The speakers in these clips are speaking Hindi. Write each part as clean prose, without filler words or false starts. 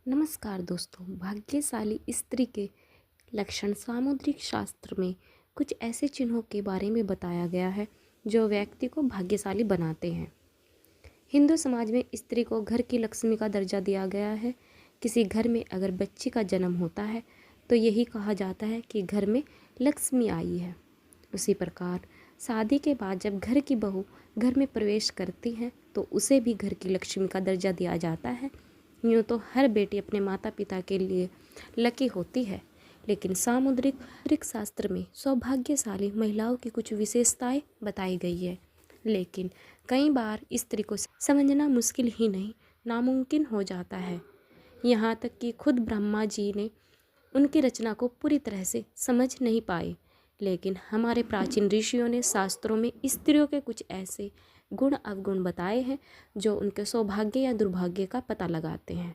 नमस्कार दोस्तों। भाग्यशाली स्त्री के लक्षण सामुद्रिक शास्त्र में कुछ ऐसे चिन्हों के बारे में बताया गया है जो व्यक्ति को भाग्यशाली बनाते हैं। हिंदू समाज में स्त्री को घर की लक्ष्मी का दर्जा दिया गया है। किसी घर में अगर बच्ची का जन्म होता है तो यही कहा जाता है कि घर में लक्ष्मी आई है। उसी प्रकार शादी के बाद जब घर की बहू घर में प्रवेश करती है तो उसे भी घर की लक्ष्मी का दर्जा दिया जाता है। यूँ तो हर बेटी अपने माता पिता के लिए लकी होती है, लेकिन सामुद्रिक शास्त्र में सौभाग्यशाली महिलाओं की कुछ विशेषताएं बताई गई है। लेकिन कई बार स्त्री को समझना मुश्किल ही नहीं नामुमकिन हो जाता है। यहाँ तक कि खुद ब्रह्मा जी ने उनकी रचना को पूरी तरह से समझ नहीं पाए। लेकिन हमारे प्राचीन ऋषियों ने शास्त्रों में स्त्रियों के कुछ ऐसे गुण अवगुण बताए हैं जो उनके सौभाग्य या दुर्भाग्य का पता लगाते हैं।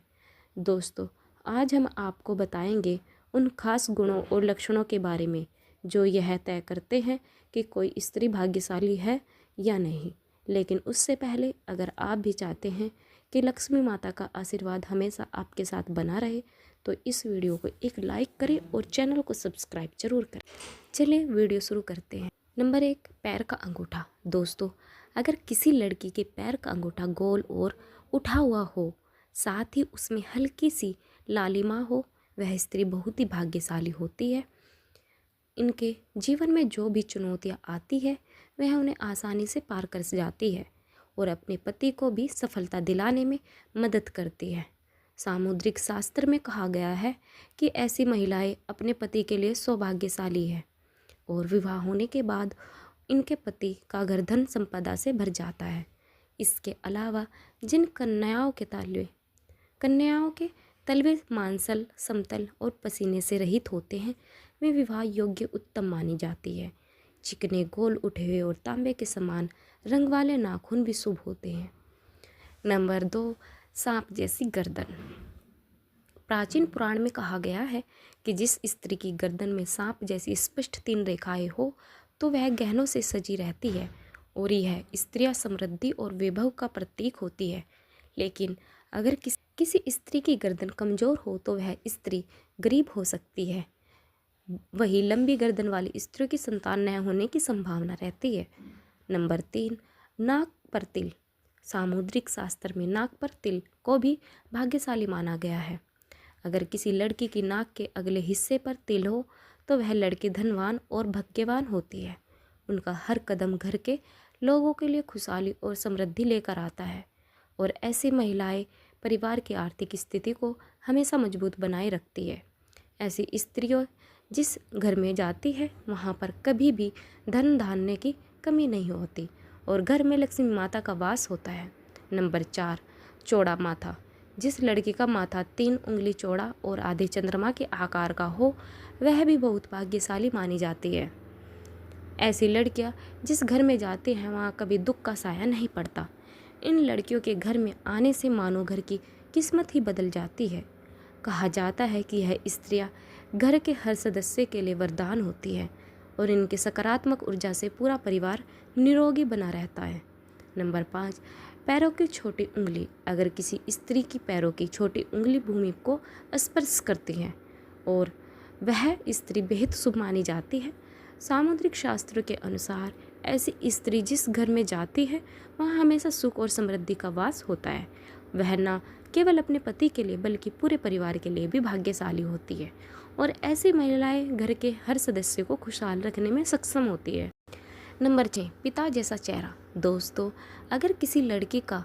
दोस्तों, आज हम आपको बताएंगे उन खास गुणों और लक्षणों के बारे में जो यह तय करते हैं कि कोई स्त्री भाग्यशाली है या नहीं। लेकिन उससे पहले अगर आप भी चाहते हैं कि लक्ष्मी माता का आशीर्वाद हमेशा आपके साथ बना रहे तो इस वीडियो को एक लाइक करें और चैनल को सब्सक्राइब जरूर करें। चलिए वीडियो शुरू करते हैं। नंबर 1, पैर का अंगूठा। दोस्तों, अगर किसी लड़की के पैर का अंगूठा गोल और उठा हुआ हो, साथ ही उसमें हल्की सी लालिमा हो, वह स्त्री बहुत ही भाग्यशाली होती है। इनके जीवन में जो भी चुनौतियाँ आती है वह उन्हें आसानी से पार कर जाती है और अपने पति को भी सफलता दिलाने में मदद करती है। सामुद्रिक शास्त्र में कहा गया है कि ऐसी महिलाएं अपने पति के लिए सौभाग्यशाली है और विवाह होने के बाद इनके पति का घर धन संपदा से भर जाता है। इसके अलावा जिन कन्याओं के तलवे मांसल, समतल और पसीने से रहित होते हैं वे विवाह योग्य उत्तम मानी जाती है। चिकने गोल उठे हुए और तांबे के समान रंग वाले नाखून भी शुभ होते हैं। नंबर 2, सांप जैसी गर्दन। प्राचीन पुराण में कहा गया है कि जिस स्त्री की गर्दन में सांप जैसी स्पष्ट 3 रेखाएं हो तो वह गहनों से सजी रहती है और यह स्त्रियां समृद्धि और वैभव का प्रतीक होती है। लेकिन अगर किसी स्त्री की गर्दन कमज़ोर हो तो वह स्त्री गरीब हो सकती है। वही लंबी गर्दन वाली स्त्रियों की संतान न होने की संभावना रहती है। नंबर 3, नाक पर तिल। सामुद्रिक शास्त्र में नाक पर तिल को भी भाग्यशाली माना गया है। अगर किसी लड़की की नाक के अगले हिस्से पर तिल हो तो वह लड़की धनवान और भाग्यवान होती है। उनका हर कदम घर के लोगों के लिए खुशहाली और समृद्धि लेकर आता है और ऐसी महिलाएं परिवार की आर्थिक स्थिति को हमेशा मजबूत बनाए रखती है। ऐसी स्त्रियों जिस घर में जाती है वहाँ पर कभी भी धन धान्य की कमी नहीं होती और घर में लक्ष्मी माता का वास होता है। नंबर 4, चौड़ा माथा। जिस लड़की का माथा 3 उंगली चौड़ा और आधे चंद्रमा के आकार का हो वह भी बहुत भाग्यशाली मानी जाती है। ऐसी लड़कियां जिस घर में जाती हैं वहाँ कभी दुख का साया नहीं पड़ता। इन लड़कियों के घर में आने से मानो घर की किस्मत ही बदल जाती है। कहा जाता है कि यह स्त्रियां घर के हर सदस्य के लिए वरदान होती है और इनकी सकारात्मक ऊर्जा से पूरा परिवार निरोगी बना रहता है। नंबर 5, पैरों की छोटी उंगली। अगर किसी स्त्री की पैरों की छोटी उंगली भूमि को स्पर्श करती है और वह स्त्री बेहद शुभ मानी जाती है। सामुद्रिक शास्त्र के अनुसार ऐसी स्त्री जिस घर में जाती है वहाँ हमेशा सुख और समृद्धि का वास होता है। वह न केवल अपने पति के लिए बल्कि पूरे परिवार के लिए भी भाग्यशाली होती है और ऐसी महिलाएं घर के हर सदस्य को खुशहाल रखने में सक्षम होती है। नंबर 6, पिता जैसा चेहरा। दोस्तों, अगर किसी लड़की का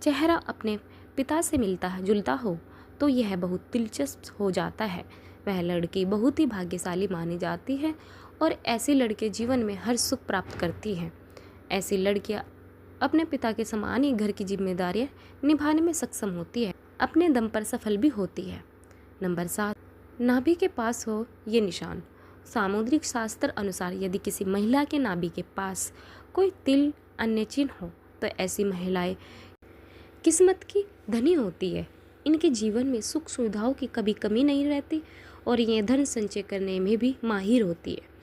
चेहरा अपने पिता से मिलता जुलता हो तो यह बहुत दिलचस्प हो जाता है। वह लड़की बहुत ही भाग्यशाली मानी जाती है और ऐसी लड़के जीवन में हर सुख प्राप्त करती हैं। ऐसी लड़कियां अपने पिता के समान ही घर की जिम्मेदारियां निभाने में सक्षम होती है, अपने दम पर सफल भी होती है। नंबर 7, नाभि के पास हो ये निशान। सामुद्रिक शास्त्र अनुसार यदि किसी महिला के नाभि के पास कोई तिल अन्य चिन्ह हो तो ऐसी महिलाएं किस्मत की धनी होती है। इनके जीवन में सुख सुविधाओं की कभी कमी नहीं रहती और ये धन संचय करने में भी माहिर होती है।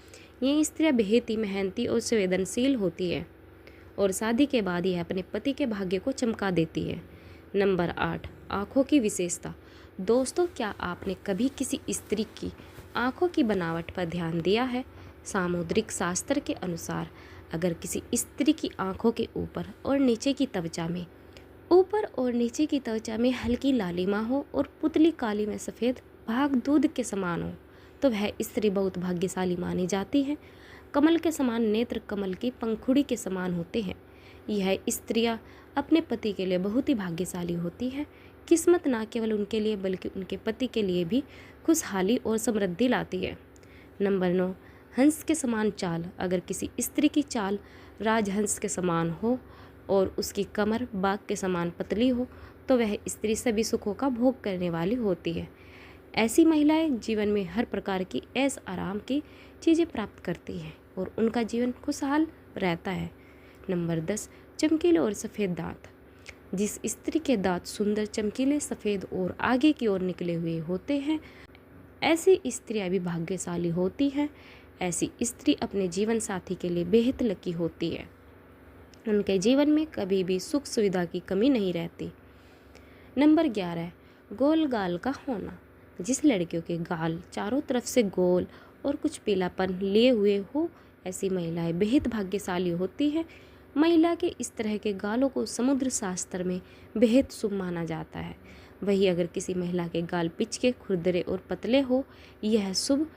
ये स्त्रियां बेहद ही मेहनती और संवेदनशील होती है और शादी के बाद यह अपने पति के भाग्य को चमका देती है। नंबर 8, आँखों की विशेषता। दोस्तों, क्या आपने कभी किसी स्त्री की आंखों की बनावट पर ध्यान दिया है? सामुद्रिक शास्त्र के अनुसार अगर किसी स्त्री की आंखों के ऊपर और नीचे की त्वचा में हल्की लालिमा हो और पुतली काली में सफ़ेद भाग दूध के समान हो तो वह स्त्री बहुत भाग्यशाली मानी जाती है। कमल के समान नेत्र कमल की पंखुड़ी के समान होते हैं। यह स्त्रियां अपने पति के लिए बहुत ही भाग्यशाली होती है। किस्मत न केवल उनके लिए बल्कि उनके पति के लिए भी खुशहाली और समृद्धि लाती है। नंबर 9, हंस के समान चाल। अगर किसी स्त्री की चाल राजहंस के समान हो और उसकी कमर बाघ के समान पतली हो तो वह स्त्री सभी सुखों का भोग करने वाली होती है। ऐसी महिलाएं जीवन में हर प्रकार की ऐश आराम की चीज़ें प्राप्त करती हैं और उनका जीवन खुशहाल रहता है। नंबर 10, चमकीले और सफ़ेद दांत। जिस स्त्री के दांत सुंदर चमकीले सफ़ेद और आगे की ओर निकले हुए होते हैं ऐसी स्त्रियां भी भाग्यशाली होती हैं। ऐसी स्त्री अपने जीवन साथी के लिए बेहद लकी होती है। उनके जीवन में कभी भी सुख सुविधा की कमी नहीं रहती। नंबर 11, गोल गाल का होना। जिस लड़कियों के गाल चारों तरफ से गोल और कुछ पीलापन लिए हुए हो ऐसी महिलाएं बेहद भाग्यशाली होती हैं। महिला के इस तरह के गालों को समुद्र शास्त्र में बेहद शुभ माना जाता है। वहीं अगर किसी महिला के गाल पिचके, खुरदरे और पतले हो यह शुभ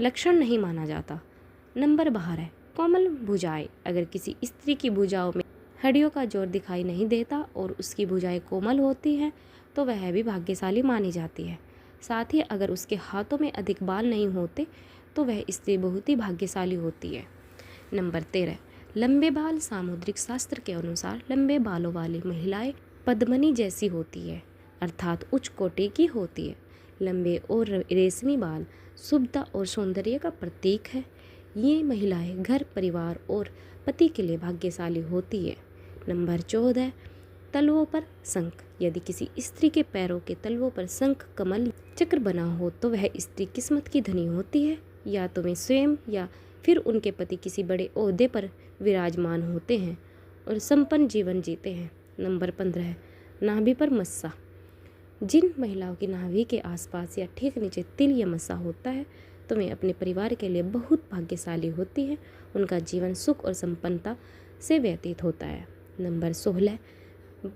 लक्षण नहीं माना जाता। नंबर 12, कोमल भुजाएं। अगर किसी स्त्री की भुजाओं में हड्डियों का जोर दिखाई नहीं देता और उसकी भुजाएं कोमल होती हैं तो वह भी भाग्यशाली मानी जाती है। साथ ही अगर उसके हाथों में अधिक बाल नहीं होते तो वह स्त्री बहुत ही भाग्यशाली होती है। नंबर 13, लंबे बाल। सामुद्रिक शास्त्र के अनुसार लंबे बालों वाली महिलाएं पद्मिनी जैसी होती है, अर्थात उच्च कोटि की होती है। लंबे और रेशमी बाल शुभता और सौंदर्य का प्रतीक है। ये महिलाएं घर, परिवार और पति के लिए भाग्यशाली होती है। नंबर 14, तलवों पर शंख। यदि किसी स्त्री के पैरों के तलवों पर शंख, कमल, चक्र बना हो तो वह स्त्री किस्मत की धनी होती है। या तो वे स्वयं या फिर उनके पति किसी बड़े ओहदे पर विराजमान होते हैं और संपन्न जीवन जीते हैं। नंबर 15, नाभि पर मस्सा। जिन महिलाओं की नाभि के आसपास या ठीक नीचे तिल या मस्सा होता है तो वे अपने परिवार के लिए बहुत भाग्यशाली होती है। उनका जीवन सुख और संपन्नता से व्यतीत होता है। नंबर 16,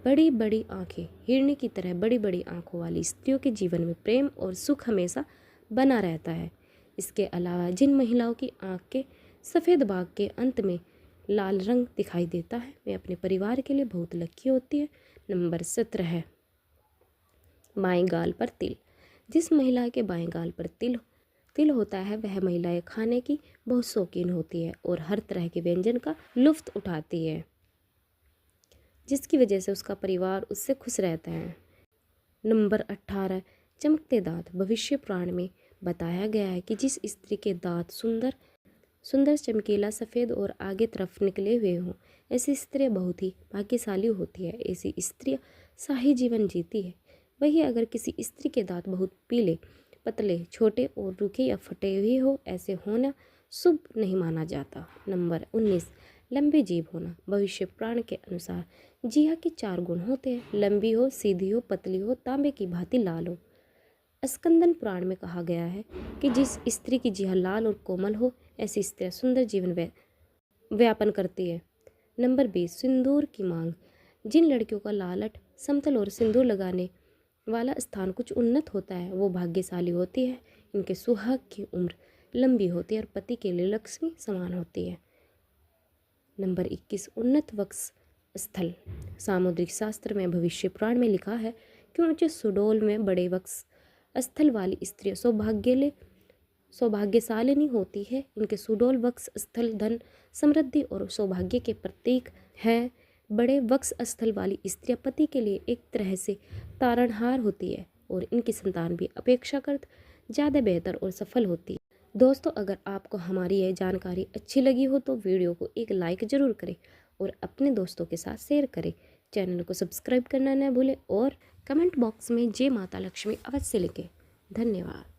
बड़ी बड़ी आँखें। हिरनी की तरह बड़ी बड़ी आँखों वाली स्त्रियों के जीवन में प्रेम और सुख हमेशा बना रहता है। इसके अलावा जिन महिलाओं की आँख के सफ़ेद भाग के अंत में लाल रंग दिखाई देता है वे अपने परिवार के लिए बहुत लकी होती है। नंबर 17, बाएं गाल पर तिल। जिस महिला के बाएं गाल पर तिल होता है वह महिलाएं खाने की बहुत शौकीन होती है और हर तरह के व्यंजन का लुत्फ़ उठाती है, जिसकी वजह से उसका परिवार उससे खुश रहता है। नंबर 18, चमकते दांत। भविष्य पुराण में बताया गया है कि जिस स्त्री के दांत सुंदर चमकीला सफ़ेद और आगे तरफ निकले हुए हों ऐसी स्त्रियाँ बहुत ही भाग्यशाली होती है। ऐसी स्त्रियाँ शाही जीवन जीती है। वहीं अगर किसी स्त्री के दांत बहुत पीले, पतले, छोटे और रूखे या फटे हुए हो ऐसे होना शुभ नहीं माना जाता। नंबर 19, लंबी जीभ होना। भविष्य पुराण के अनुसार जीहा के 4 गुण होते हैं, लंबी हो, सीधी हो, पतली हो, तांबे की भांति लाल हो। स्कंदन पुराण में कहा गया है कि जिस स्त्री की जीहा लाल और कोमल हो ऐसी स्त्रियाँ सुंदर जीवन व्यापन करती है। नंबर 20, सिंदूर की मांग। जिन लड़कियों का लालट समतल और सिंदूर लगाने वाला स्थान कुछ उन्नत होता है वो भाग्यशाली होती है। इनके सुहाग की उम्र लंबी होती है और पति के लिए लक्ष्मी समान होती है। नंबर 21, उन्नत वक्ष स्थल। सामुद्रिक शास्त्र में भविष्य पुराण में लिखा है कि ऊंचे सुडौल में बड़े वक्ष स्थल वाली स्त्रियाँ सौभाग्यशालिनी होती है। इनके सुडौल वक्ष स्थल धन, समृद्धि और सौभाग्य के प्रतीक है। बड़े वक्ष स्थल वाली स्त्रियाँ पति के लिए एक तरह से तारणहार होती है और इनकी संतान भी अपेक्षाकृत ज़्यादा बेहतर और सफल होती है। दोस्तों, अगर आपको हमारी यह जानकारी अच्छी लगी हो तो वीडियो को एक लाइक ज़रूर करें और अपने दोस्तों के साथ शेयर करें। चैनल को सब्सक्राइब करना न भूलें और कमेंट बॉक्स में जय माता लक्ष्मी अवश्य लिखें। धन्यवाद।